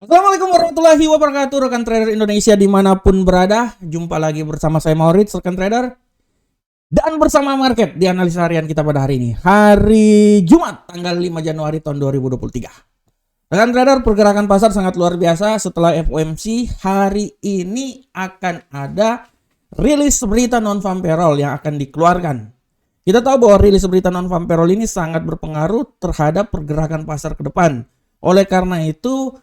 Assalamualaikum warahmatullahi wabarakatuh, rekan trader Indonesia dimanapun berada. Jumpa lagi bersama saya Maurits, rekan trader, dan bersama market di analisa harian kita pada hari ini, hari Jumat tanggal 5 Januari tahun 2023. Rekan trader, pergerakan pasar sangat luar biasa. Setelah FOMC, hari ini akan ada rilis berita non-farm payroll yang akan dikeluarkan. Kita tahu bahwa rilis berita non-farm payroll ini sangat berpengaruh terhadap pergerakan pasar ke depan. Oleh karena itu,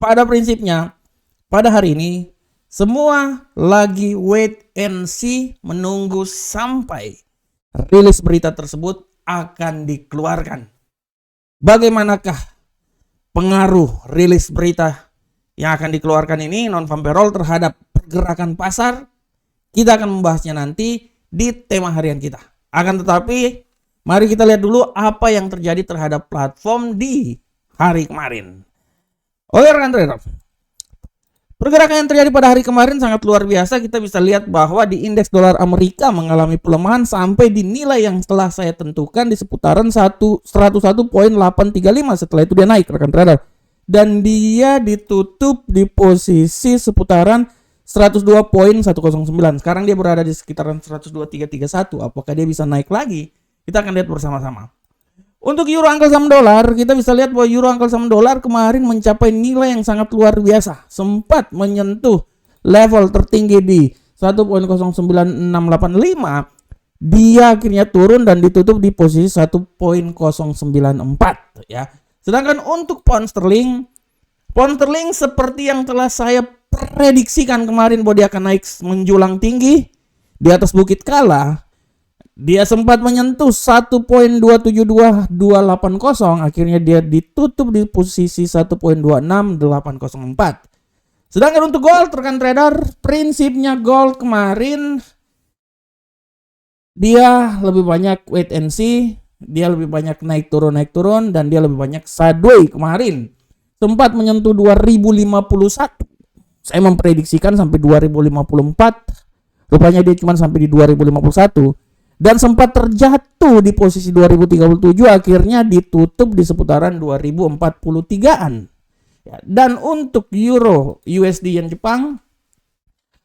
pada prinsipnya, pada hari ini, semua lagi wait and see, menunggu sampai rilis berita tersebut akan dikeluarkan. Bagaimanakah pengaruh rilis berita yang akan dikeluarkan ini, non-farm payroll, terhadap pergerakan pasar? Kita akan membahasnya nanti di tema harian kita. Akan tetapi, mari kita lihat dulu apa yang terjadi terhadap platform di hari kemarin. Oke rekan trader, pergerakan yang terjadi pada hari kemarin sangat luar biasa. Kita bisa lihat bahwa di indeks dolar Amerika mengalami pelemahan sampai di nilai yang telah saya tentukan di seputaran 101.835. Setelah itu dia naik rekan trader, dan dia ditutup di posisi seputaran 102.109. Sekarang dia berada di sekitaran 102.331. Apakah dia bisa naik lagi? Kita akan lihat bersama-sama. Untuk euro angka saham dolar, kita bisa lihat bahwa euro angka saham dolar kemarin mencapai nilai yang sangat luar biasa. Sempat menyentuh level tertinggi di 1.09685. Dia akhirnya turun dan ditutup di posisi 1.094 ya. Sedangkan untuk pound sterling seperti yang telah saya prediksikan kemarin bahwa dia akan naik menjulang tinggi di atas bukit kala. Dia sempat menyentuh 1.272280, akhirnya dia ditutup di posisi 1.26804. Sedangkan untuk gold rekan trader, prinsipnya gold kemarin dia lebih banyak wait and see, dia lebih banyak naik turun dan dia lebih banyak sideways kemarin. Sempat menyentuh 2051. Saya memprediksikan sampai 2054. Rupanya dia cuma sampai di 2051. Dan sempat terjatuh di posisi 2037, akhirnya ditutup di seputaran 2043-an. Ya, dan untuk euro, USD yen Jepang,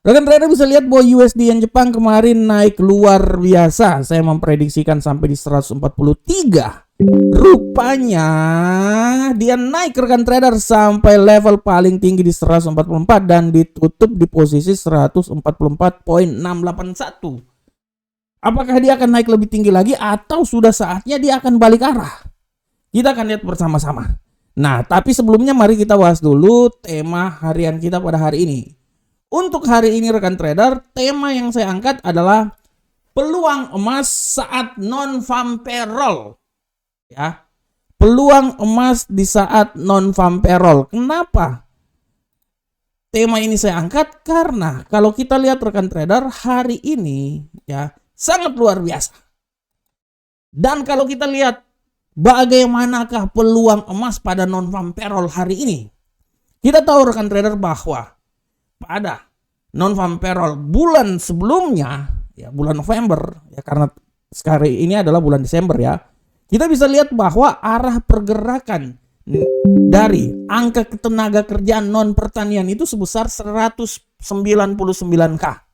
rekan trader bisa lihat bahwa USD yen Jepang kemarin naik luar biasa. Saya memprediksikan sampai di 143. Rupanya dia naik rekan trader sampai level paling tinggi di 144 dan ditutup di posisi 144.681. Apakah dia akan naik lebih tinggi lagi atau sudah saatnya dia akan balik arah? Kita akan lihat bersama-sama. Nah, tapi sebelumnya mari kita bahas dulu tema harian kita pada hari ini. Untuk hari ini rekan trader, tema yang saya angkat adalah peluang emas saat non-farm payroll. Ya. Peluang emas di saat non-farm payroll. Kenapa tema ini saya angkat? Karena kalau kita lihat rekan trader, hari ini ya sangat luar biasa. Dan kalau kita lihat bagaimanakah peluang emas pada non-farm payroll hari ini, kita tahu rekan trader bahwa pada non-farm payroll bulan sebelumnya, ya bulan November, ya karena sekarang ini adalah bulan Desember ya, kita bisa lihat bahwa arah pergerakan dari angka ketenaga kerjaan non pertanian itu sebesar 199K.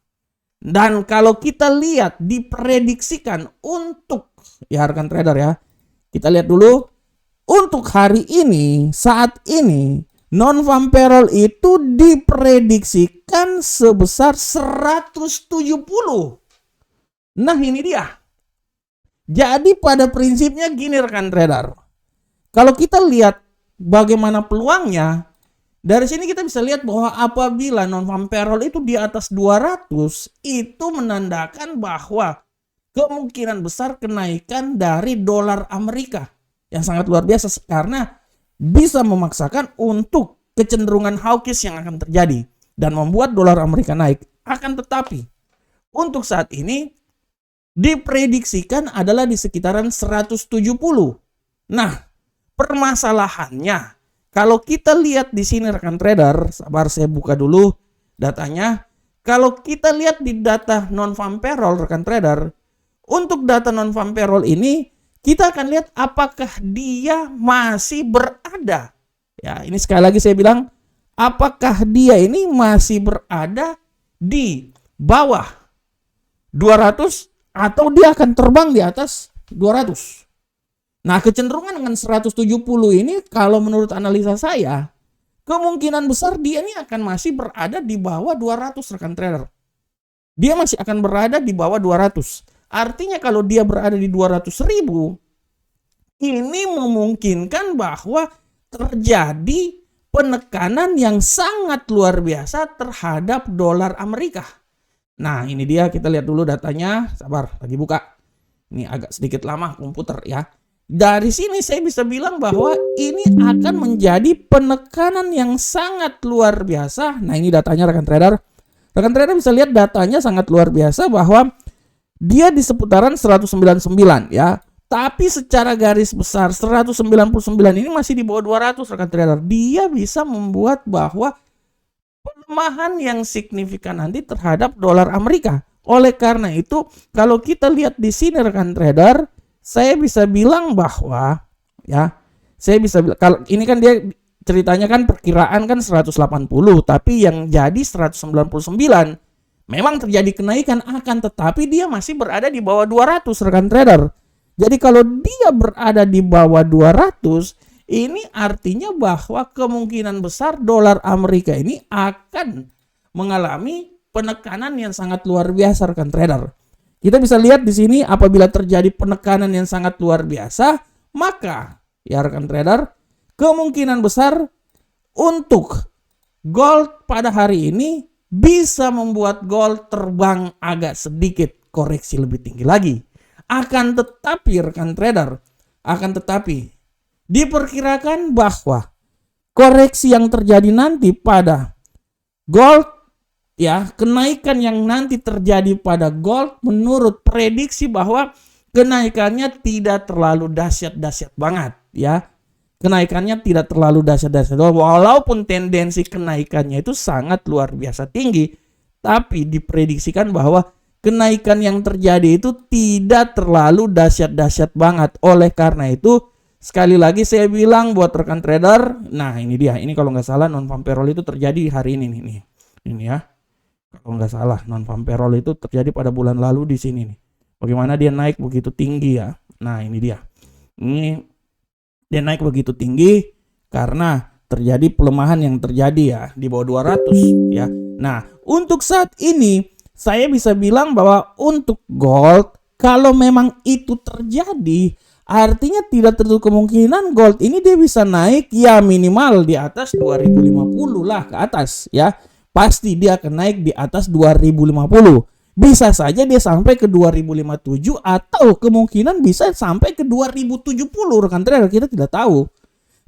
Dan kalau kita lihat diprediksikan untuk ya rekan trader ya, kita lihat dulu untuk hari ini, saat ini non-farm payroll itu diprediksikan sebesar 170. Nah ini dia. Jadi pada prinsipnya gini rekan trader, kalau kita lihat bagaimana peluangnya, dari sini kita bisa lihat bahwa apabila non-farm payroll itu di atas 200, itu menandakan bahwa kemungkinan besar kenaikan dari dolar Amerika yang sangat luar biasa, karena bisa memaksakan untuk kecenderungan hawkish yang akan terjadi dan membuat dolar Amerika naik. Akan tetapi untuk saat ini diprediksikan adalah di sekitaran 170. Nah, permasalahannya kalau kita lihat di sini rekan trader, sabar saya buka dulu datanya. Kalau kita lihat di data non-farm payroll rekan trader, untuk data non-farm payroll ini kita akan lihat apakah dia masih berada. Ya, ini sekali lagi saya bilang apakah dia ini masih berada di bawah 200 atau dia akan terbang di atas 200. Nah, kecenderungan dengan 170 ini kalau menurut analisa saya, kemungkinan besar dia ini akan masih berada di bawah 200 rekan trader. Dia masih akan berada di bawah 200. Artinya kalau dia berada di 200.000, ini memungkinkan bahwa terjadi penekanan yang sangat luar biasa terhadap dolar Amerika. Nah, ini dia, kita lihat dulu datanya. Sabar, lagi buka. Ini agak sedikit lama komputer ya. Dari sini saya bisa bilang bahwa ini akan menjadi penekanan yang sangat luar biasa. Nah, ini datanya rekan trader. Rekan trader bisa lihat datanya sangat luar biasa bahwa dia di seputaran 199 ya. Tapi secara garis besar 199 ini masih di bawah 200 rekan trader. Dia bisa membuat bahwa pelemahan yang signifikan nanti terhadap dolar Amerika. Oleh karena itu, kalau kita lihat di sini rekan trader, saya bisa bilang bahwa ya, saya bisa bilang kalau ini kan dia ceritanya kan perkiraan kan 180, tapi yang jadi 199. Memang terjadi kenaikan akan tetapi dia masih berada di bawah 200 rekan trader. Jadi kalau dia berada di bawah 200, ini artinya bahwa kemungkinan besar dolar Amerika ini akan mengalami penekanan yang sangat luar biasa rekan trader. Kita bisa lihat di sini apabila terjadi penekanan yang sangat luar biasa, maka ya rekan trader, kemungkinan besar untuk gold pada hari ini bisa membuat gold terbang agak sedikit koreksi lebih tinggi lagi. Akan tetapi rekan trader, diperkirakan bahwa koreksi yang terjadi nanti pada gold ya, kenaikan yang nanti terjadi pada gold menurut prediksi bahwa kenaikannya tidak terlalu dahsyat-dahsyat banget ya. Kenaikannya tidak terlalu dahsyat-dahsyat. Walaupun tendensi kenaikannya itu sangat luar biasa tinggi, tapi diprediksikan bahwa kenaikan yang terjadi itu tidak terlalu dahsyat-dahsyat banget. Oleh karena itu, sekali lagi saya bilang buat rekan trader, nah ini dia. Ini kalau nggak salah non-farm payroll itu terjadi hari ini nih. Ini ya. Kalau nggak salah non-farm payroll itu terjadi pada bulan lalu di sini nih. Bagaimana dia naik begitu tinggi ya. Nah ini dia. Ini dia naik begitu tinggi karena terjadi pelemahan yang terjadi ya di bawah 200 ya. Nah untuk saat ini saya bisa bilang bahwa untuk gold kalau memang itu terjadi artinya tidak tertutup kemungkinan gold ini dia bisa naik ya minimal di atas 2050 lah ke atas ya. Pasti dia akan naik di atas 2050. Bisa saja dia sampai ke 2057 atau kemungkinan bisa sampai ke 2070 rekan trader, kita tidak tahu.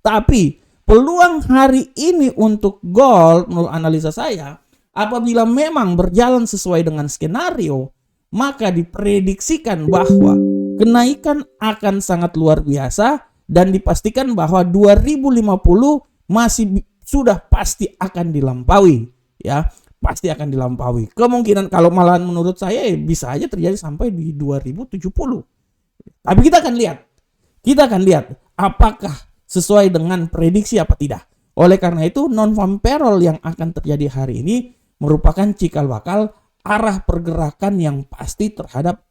Tapi peluang hari ini untuk gold menurut analisa saya, apabila memang berjalan sesuai dengan skenario, maka diprediksikan bahwa kenaikan akan sangat luar biasa dan dipastikan bahwa 2050 masih sudah pasti akan dilampaui. Ya, pasti akan dilampaui. Kemungkinan kalau malahan menurut saya bisa aja terjadi sampai di 2070. Tapi kita akan lihat. Kita akan lihat apakah sesuai dengan prediksi apa tidak. Oleh karena itu non-farm payroll yang akan terjadi hari ini merupakan cikal bakal arah pergerakan yang pasti terhadap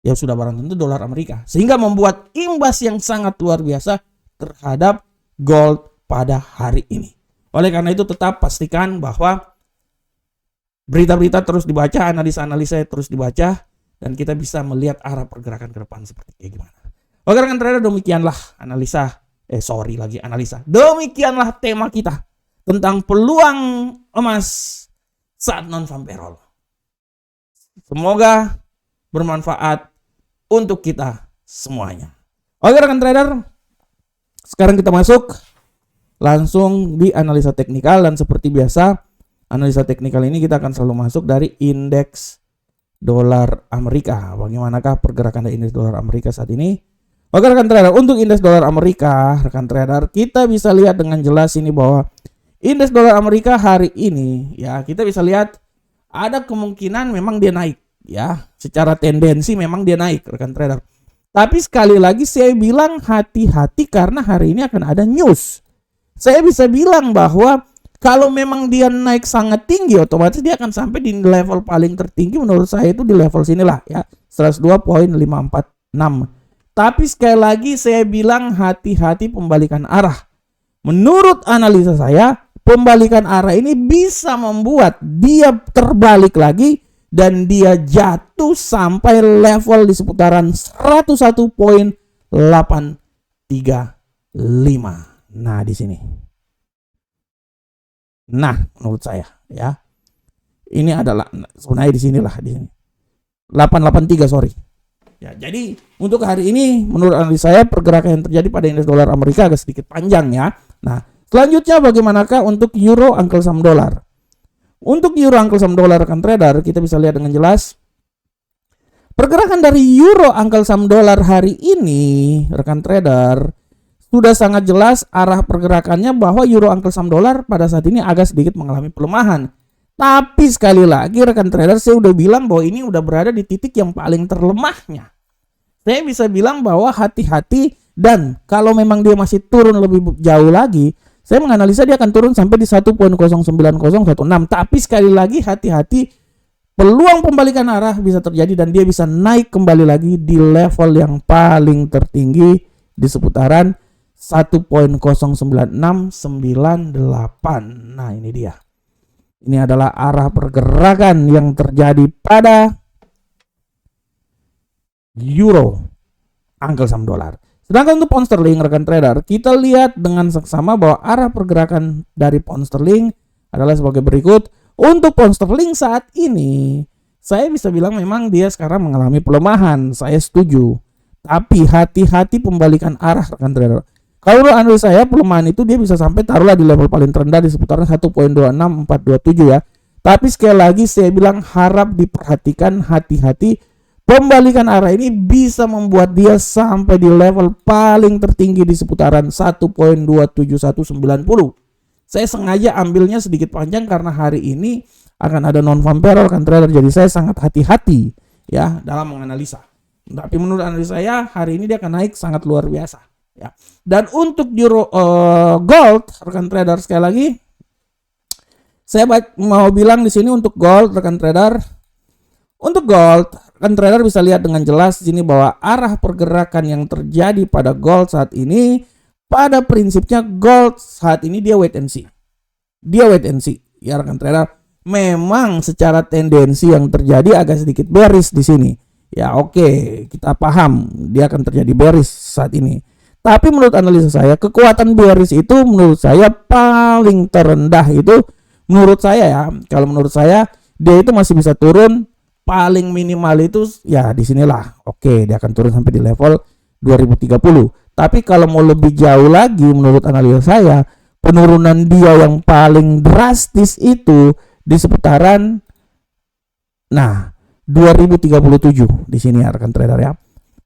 ya sudah barang tentu dolar Amerika. Sehingga membuat imbas yang sangat luar biasa terhadap gold pada hari ini. Oleh karena itu tetap pastikan bahwa berita-berita terus dibaca, analisa-analisa terus dibaca, dan kita bisa melihat arah pergerakan ke depan seperti kayak gimana. Oke rekan trader, demikianlah analisa. Demikianlah tema kita tentang peluang emas saat non-farm payroll. Semoga bermanfaat untuk kita semuanya. Oke rekan trader, sekarang kita masuk langsung di analisa teknikal, dan seperti biasa analisa teknikal ini kita akan selalu masuk dari indeks dolar Amerika. Bagaimanakah pergerakan dari indeks dolar Amerika saat ini? Oke rekan trader, untuk indeks dolar Amerika, rekan trader, kita bisa lihat dengan jelas ini bahwa indeks dolar Amerika hari ini ya, kita bisa lihat ada kemungkinan memang dia naik ya. Secara tendensi memang dia naik rekan trader. Tapi sekali lagi saya bilang hati-hati karena hari ini akan ada news. Saya bisa bilang bahwa Kalau memang dia naik sangat tinggi, otomatis dia akan sampai di level paling tertinggi menurut saya itu di level sinilah ya, 102.546. Tapi sekali lagi saya bilang hati-hati pembalikan arah. Menurut analisa saya, pembalikan arah ini bisa membuat dia terbalik lagi dan dia jatuh sampai level di seputaran 101.835. Nah, di sini. Nah, menurut saya ya. Ini adalah sebenarnya di sinilah di sini. 883 sorry. Ya, jadi untuk hari ini menurut analisa saya pergerakan yang terjadi pada indeks dolar Amerika agak sedikit panjang ya. Nah, selanjutnya bagaimanakah untuk euro Uncle Sam dolar? Untuk euro Uncle Sam dolar rekan trader, kita bisa lihat dengan jelas pergerakan dari euro Uncle Sam dolar hari ini rekan trader sudah sangat jelas arah pergerakannya bahwa euro Uncle Sam dolar pada saat ini agak sedikit mengalami pelemahan. Tapi sekali lagi rekan trader, saya udah bilang bahwa ini udah berada di titik yang paling terlemahnya. Saya bisa bilang bahwa hati-hati, dan kalau memang dia masih turun lebih jauh lagi, saya menganalisa dia akan turun sampai di 1.09016. Tapi sekali lagi hati-hati, peluang pembalikan arah bisa terjadi dan dia bisa naik kembali lagi di level yang paling tertinggi di seputaran 1.09698. Nah, ini dia. Ini adalah arah pergerakan yang terjadi pada euro Uncle Sam dolar. Sedangkan untuk pound sterling rekan trader, kita lihat dengan seksama bahwa arah pergerakan dari pound sterling adalah sebagai berikut. Untuk pound sterling saat ini, saya bisa bilang memang dia sekarang mengalami pelemahan. Saya setuju. Tapi hati-hati pembalikan arah rekan trader. Kalau analisa saya pelemahan itu dia bisa sampai taruhlah di level paling terendah di seputaran 1.26427 ya. Tapi sekali lagi saya bilang harap diperhatikan, hati-hati. Pembalikan arah ini bisa membuat dia sampai di level paling tertinggi di seputaran 1.27190. Saya sengaja ambilnya sedikit panjang karena hari ini akan ada non-farm payroll kan trader. Jadi saya sangat hati-hati ya dalam menganalisa. Tapi menurut analisa saya hari ini dia akan naik sangat luar biasa. Ya. Dan untuk euro gold rekan trader, sekali lagi saya mau bilang di sini untuk gold rekan trader. Untuk gold rekan trader bisa lihat dengan jelas di sini bahwa arah pergerakan yang terjadi pada gold saat ini pada prinsipnya gold saat ini dia wait and see. Dia wait and see ya rekan trader. Memang secara tendensi yang terjadi agak sedikit bearish di sini. Ya oke, kita paham dia akan terjadi bearish saat ini. Tapi menurut analisa saya, kekuatan bearish itu menurut saya paling terendah itu menurut saya ya. Kalau menurut saya dia itu masih bisa turun paling minimal itu ya di sinilah. Oke, dia akan turun sampai di level 2030. Tapi kalau mau lebih jauh lagi menurut analisa saya, penurunan dia yang paling drastis itu di seputaran 2037 di sini ya rekan trader ya.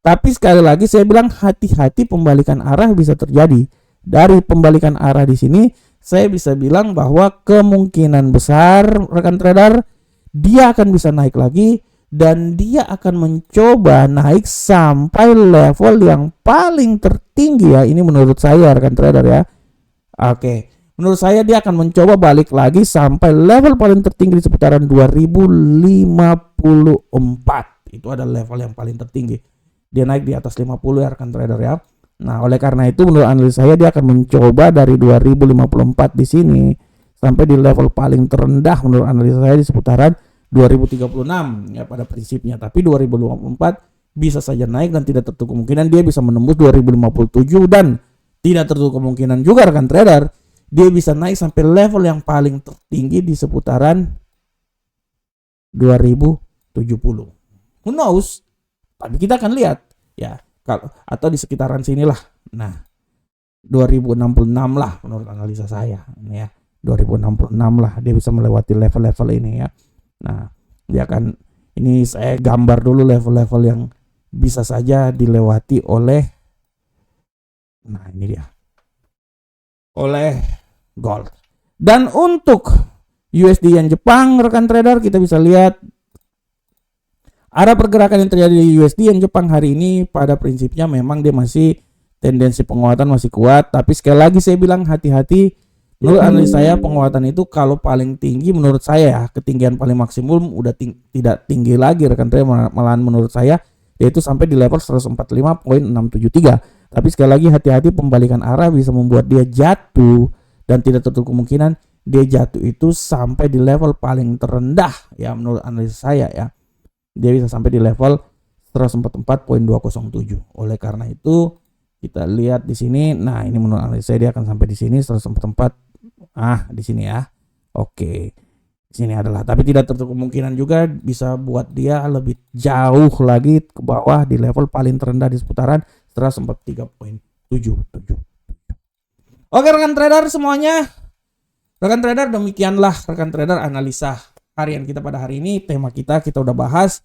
Tapi sekali lagi saya bilang hati-hati pembalikan arah bisa terjadi. Dari pembalikan arah di sini saya bisa bilang bahwa kemungkinan besar rekan trader dia akan bisa naik lagi dan dia akan mencoba naik sampai level yang paling tertinggi ya. Ini menurut saya rekan trader ya. Oke, menurut saya dia akan mencoba balik lagi sampai level paling tertinggi di seputaran 2054. Itu adalah level yang paling tertinggi. Dia naik di atas 50 ya rekan trader ya. Nah, oleh karena itu menurut analisa saya dia akan mencoba dari 2054 di sini sampai di level paling terendah menurut analisa saya di seputaran 2036 ya pada prinsipnya. Tapi 2054 bisa saja naik dan tidak tertutup kemungkinan dia bisa menembus 2057 dan tidak tertutup kemungkinan juga rekan trader dia bisa naik sampai level yang paling tertinggi di seputaran 2070. Who knows? Tapi kita akan lihat ya kalau atau di sekitaran sinilah. Nah, 2066 lah menurut analisa saya ini ya. 2066 lah dia bisa melewati level-level ini ya. Nah, dia akan ini saya gambar dulu level-level yang bisa saja dilewati oleh ini dia. Oleh gold. Dan untuk USD yen Jepang rekan trader kita bisa lihat arah pergerakan yang terjadi di USD yen Jepang hari ini pada prinsipnya memang dia masih tendensi penguatan masih kuat. Tapi sekali lagi saya bilang hati-hati Menurut analis saya penguatan itu kalau paling tinggi menurut saya ya, ketinggian paling maksimum udah tidak tinggi lagi rekan trader, malahan menurut saya yaitu sampai di level 145.673. Tapi sekali lagi hati-hati, pembalikan arah bisa membuat dia jatuh dan tidak tertutup kemungkinan dia jatuh itu sampai di level paling terendah ya menurut analis saya ya. Dia bisa sampai di level 144.207. Oleh karena itu kita lihat di sini. Nah, ini menurut analis saya dia akan sampai di sini 144. Di sini ya. Oke. Di sini adalah, tapi tidak tertutup kemungkinan juga bisa buat dia lebih jauh lagi ke bawah di level paling terendah di seputaran 143.77. Oke rekan trader semuanya. Rekan trader, demikianlah rekan trader analisa harian kita pada hari ini. Tema kita udah bahas.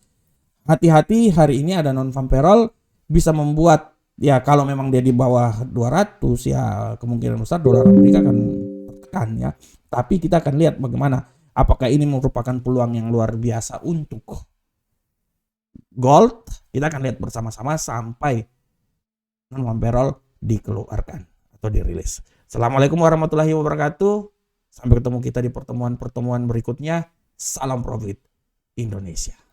Hati-hati, hari ini ada non farm payroll bisa membuat ya kalau memang dia di bawah 200 ya kemungkinan besar dolar Amerika akan tertekan ya. Tapi kita akan lihat bagaimana, apakah ini merupakan peluang yang luar biasa untuk gold. Kita akan lihat bersama-sama sampai non farm payroll dikeluarkan atau dirilis. Assalamualaikum warahmatullahi wabarakatuh. Sampai ketemu kita di pertemuan-pertemuan berikutnya. Salam profit Indonesia.